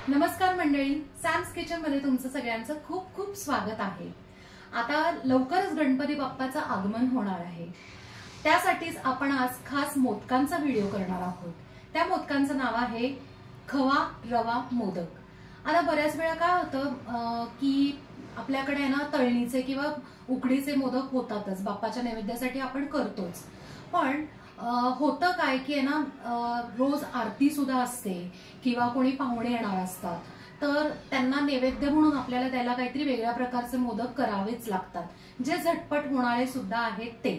नमस्कार मंडळी, Sam's kitchen मध्ये तुमचं सगळ्यांचं खूप खूप स्वागत आहे। आता लवकरच गणपती बाप्पाचं आगमन होणार आहे, त्यासाठीच आपण आज खास मोदकांचा व्हिडिओ करणार आहोत। त्या मोदकांचं नाव आहे खवा रवा मोदक। आता बऱ्याच वेळा काय होतं की आपल्याकडे ना तळणीचे किंवा उकडीचे मोदक होतातच, बाप्पाच्या नैवेद्यासाठी आपण करतोच। पण होतं काय की ना रोज आरती सुद्धा असते किंवा कोणी पाहुणे येणार असतात, तर त्यांना नैवेद्य म्हणून आपल्याला त्याला काहीतरी वेगळ्या प्रकारचे मोदक करावेच लागतात, जे झटपट होणारे सुद्धा आहेत ते।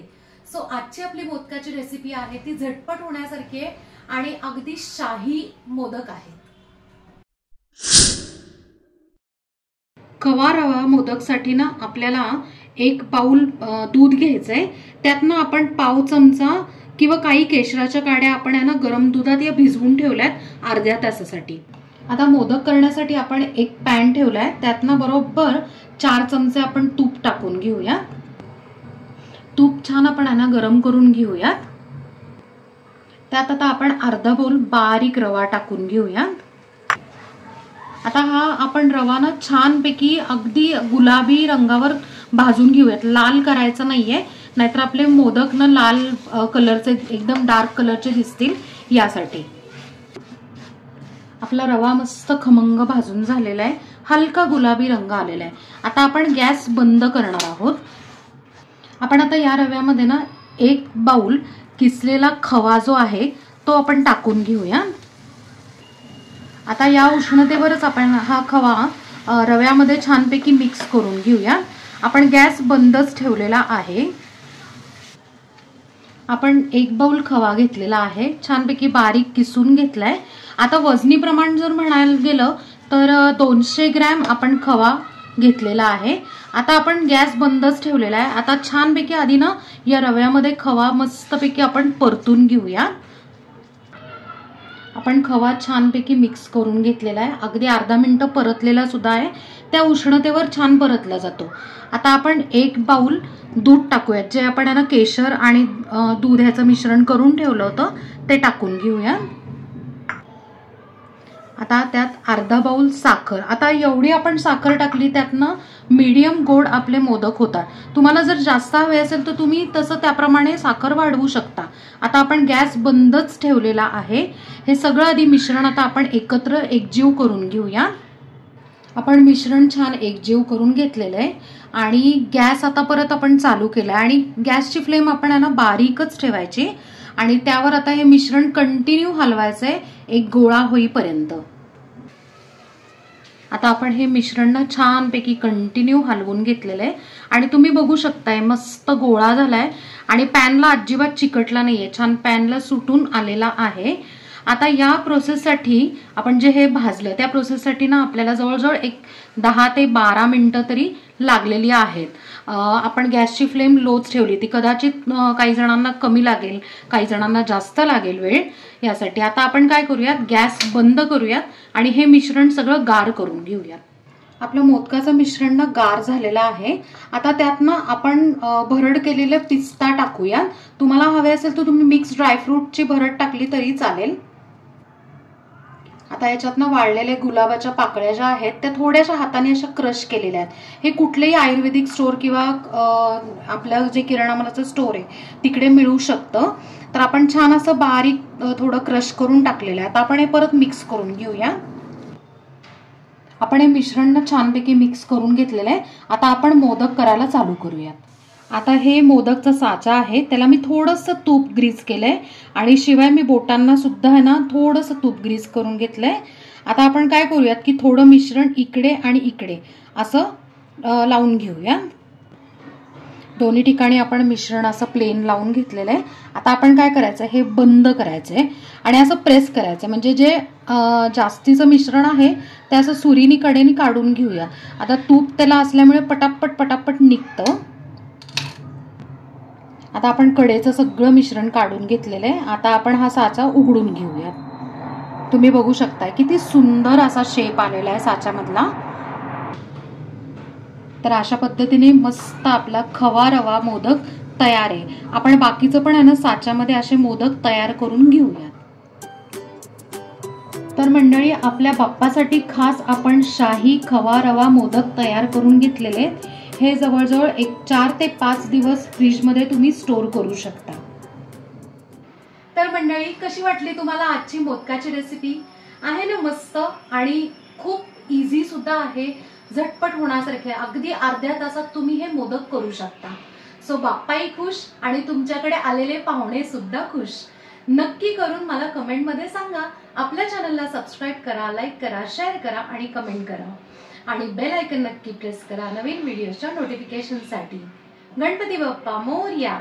सो आजची आपली मोदकाची रेसिपी आहे ती झटपट होण्यासारखी आहे आणि अगदी शाही मोदक आहे। खवा रवा मोदकसाठी ना आपल्याला 1 बाउल दूध घ्यायचंय। त्यातनं आपण पाव चमचा किंवा काही केशराच्या काड्या आपण ना गरम दुधात या भिजवून ठेवल्यात अर्ध्या तासासाठी। आता मोदक करण्यासाठी आपण एक पॅन ठेवलाय, त्यातनं बरोबर 4 चमचे आपण तूप टाकून घेऊया। तूप छान आपण ना गरम करून घेऊया। त्यात आता आपण अर्धा बाउल बारीक रवा टाकून घेऊया। आता हा आपण रवा ना छानपैकी अगदी गुलाबी रंगावर भाजून घेऊयात, लाल करायचं नाहीये, नाहीतर आपले मोदक ना लाल कलरचे एकदम डार्क कलरचे दिसतील यासाठी। आपला रवा मस्त खमंग भाजून झालेला आहे, हलका गुलाबी रंग आलेला आहे। आता आपण गॅस बंद करणार आहोत। आपण आता या रव्यामध्ये ना 1 बाउल किसलेला खवा जो आहे तो आपण टाकून घेऊया। आता या उष्णतेवरच आपण हा खवा रव्यामध्ये छानपैकी मिक्स करून घेऊया। आपण गॅस बंदच ठेवलेला आहे। आपण 1 बाउल खवा घेतलेला आहे, छानपैकी बारीक किसून घेतलाय। आता वजनी प्रमाण जर म्हणायला गेलं तर 200 ग्रॅम आपण खवा घेतलेला आहे। आता आपण गॅस बंदच ठेवलेला आहे। आता छानपैकी आधी ना या रव्यामध्ये खवा मस्तपैकी आपण परतून घेऊया। आपण खवा छानपैकी मिक्स करून घेतलेला आहे, अगदी अर्धा मिनिट परतलेला सुद्धा आहे, त्या उष्णतेवर छान परतला जातो। आता आपण 1 बाउल दूध टाकूयात, जे आपण ना केशर आणि दूध ह्याचं मिश्रण करून ठेवलं होतं ते टाकून घेऊया। आता त्यात अर्धा बाउल साखर। आता एवढी आपण साखर टाकली त्यातनं मीडियम गोड आपले मोदक होतात। तुम्हाला जर जास्त हवे असेल तर तुम्ही तसं त्याप्रमाणे साखर वाढवू शकता। आता आपण गॅस बंदच ठेवलेला आहे। हे सगळं आधी मिश्रण आता आपण एकत्र एकजीव करून घेऊया। आपण मिश्रण छान एकजीव करून घेतलेलं आहे आणि गॅस आता परत आपण चालू केला आणि गॅसची फ्लेम आपण ना बारीकच ठेवायची आणि त्यावर आता हे मिश्रण कंटिन्यू हलवायचंय एक गोळा होईपर्यंत। आता आपण हे मिश्रण ना छानपैकी कंटिन्यू हलवून घेतलेलं आहे आणि तुम्ही बघू शकताय मस्त गोळा झालाय आणि पॅनला अजिबात चिकटला नाहीये, छान पॅनला सुटून आलेला आहे। आता या प्रोसेससाठी आपण जे हे भाजलं त्या प्रोसेससाठी ना आपल्याला जवळजवळ 10 ते 12 मिनिटं तरी लागलेली आहेत। आपण गॅसची फ्लेम लोच ठेवली, ती कदाचित काही जणांना कमी लागेल, काही जणांना जास्त लागेल वेळ यासाठी। आता आपण काय करूयात, गॅस बंद करूयात आणि हे मिश्रण सगळं गार करून घेऊयात। आपलं मोदकाचं मिश्रण ना गार झालेलं आहे। आता त्यात ना आपण भरड केलेले पिस्ता टाकूया। तुम्हाला हवे असेल तर तुम्ही मिक्स ड्रायफ्रूटची भरड टाकली तरी चालेल। आता याच्यातनं वाळलेले गुलाबाच्या पाकळ्या ज्या आहेत त्या थोड्याशा हाताने अशा क्रश केलेल्या आहेत। हे कुठलेही आयुर्वेदिक स्टोअर किंवा आपलं जे किराणा मालाचं स्टोअर आहे तिकडे मिळू शकतं। तर आपण छान असं बारीक थोडं क्रश करून टाकलेलं आहे। आता आपण हे परत मिक्स करून घेऊया। आपण हे मिश्रण छानपैकी मिक्स करून घेतलेलं आहे। आता आपण मोदक करायला चालू करूयात। आता हे मोदकचा साचा आहे त्याला मी थोडंसं तूप ग्रीस केलंय आणि शिवाय मी बोटांना सुद्धा आहे ना थोडंसं तूप ग्रीस करून घेतलंय। आता आपण काय करूयात की थोडं मिश्रण इकडे आणि इकडे असं लावून घेऊया। दोन्ही ठिकाणी आपण मिश्रण असं प्लेन लावून घेतलेलं आहे। आता आपण काय करायचं, हे बंद करायचंय आणि असं प्रेस करायचं, म्हणजे जे जास्तीचं मिश्रण आहे ते असं सुरीनी कडेनी काढून घेऊया। आता तूप त्याला असल्यामुळे पटापट पटापट निघतं। आता आपण कडेचं सगळं मिश्रण काढून घेतलेलं आहे। आता आपण हा साचा उघडून घेऊया। तुम्ही बघू शकताय किती सुंदर असा शेप आलेला आहे साच्यामधला। तर अशा पद्धतीने मस्त आपला खवा रवा मोदक तयार आहे। आपण बाकीचं पण आहे ना साच्यामध्ये असे मोदक तयार करून घेऊया। तर मंडळी, आपल्या बाप्पासाठी खास आपण शाही खवा रवा मोदक तयार करून घेतलेले. हे जवळजवळ 4 ते 5 दिवस फ्रीजमध्ये तुम्ही स्टोर करू शकता. तर मंडळी, कशी वाटली तुम्हाला आजची मोदकाची रेसिपी? आहे ना मस्त आणि खूप इझी सुद्धा आहे, झटपट होण्यासारखे. अगदी अर्ध्या तासात तुम्ही हे मोदक करू शकता. सो बाप्पाही खुश आणि तुमच्याकडे आलेले पाहुणे सुद्धा खुश. नक्की करून मला कमेंटमध्ये सांगा. आपल्या चॅनलला सबस्क्राईब करा, लाईक करा, शेअर करा आणि कमेंट करा. आणि बेल आयकन नक्की प्रेस करा नवीन व्हिडिओच्या नोटिफिकेशनसाठी. गणपती बाप्पा मोरया.